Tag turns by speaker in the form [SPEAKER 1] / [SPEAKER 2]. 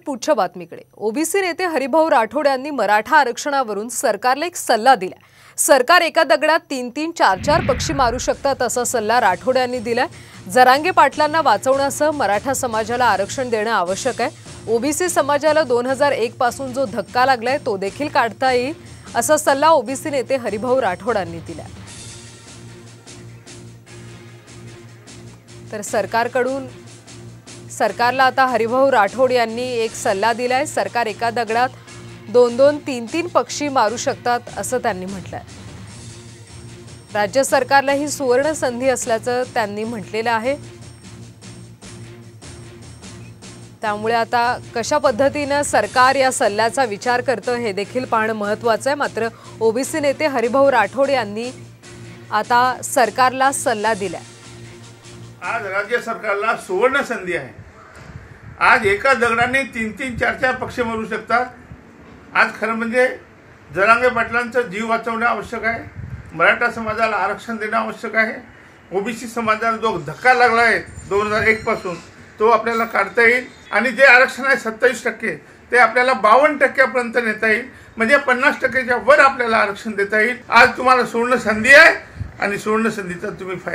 [SPEAKER 1] पुढच्या बातमीकडे ओबीसी नेते हरिभाऊ राठोड यांनी मराठा आरक्षणावरून सरकारला एक सल्ला दिला। सरकार एका दगडात 3-3, 4-4 पक्षी मारू शकतात असा सल्ला राठोड यांनी दिलाय। जरांगे पाटलांना वाचवण्यासह मराठा समाजाला आरक्षण देणे आवश्यक आहे। ओबीसी समाजाला 2001 पासून जो धक्का लागलाय तो देखील काढता येईल असा सल्ला ओबीसी नेते हरिभाऊ राठोड यांनी दिला। तर सरकारला आता हरिभाऊ राठोड यांनी एक सल्ला दिलाय। सरकार एका दगडात 2-2, 3-3 पक्षी मारू शकतात असं त्यांनी म्हटलंय। राज्य सरकारला ही सुवर्ण संधी असल्याचं त्यांनी म्हटलेलं आहे। त्यामुळे आता कशा पद्धतीने सरकार या सल्ल्याचा विचार करतं हे देखील पाहणं महत्त्वाचं आहे। मात्र ओबीसी नेते हरिभाऊ राठोड यांनी आता सरकारला सल्ला दिलाय।
[SPEAKER 2] आज राज्य सरकारला सुवर्ण संधी आहे। आज एका दगडाने 3-3, 4-4 पक्षी मारू शकतात। आज खरं म्हणजे जरांगे पाटलांचा जीव वाचवणे आवश्यक आहे। मराठा समाजाला आरक्षण देणे आवश्यक आहे। ओबीसी समाजाला जो धक्का लागला आहे 2001 पासून तो आपल्याला काढता येईल आणि जे आरक्षण आहे 27% ते आपल्याला 52% नेता येईल। म्हणजे 50%च्या वर आपल्याला आरक्षण देता येईल। आज तुम्हाला सुवर्ण संधी आहे आणि सुवर्ण संधीचा तुम्ही फायदा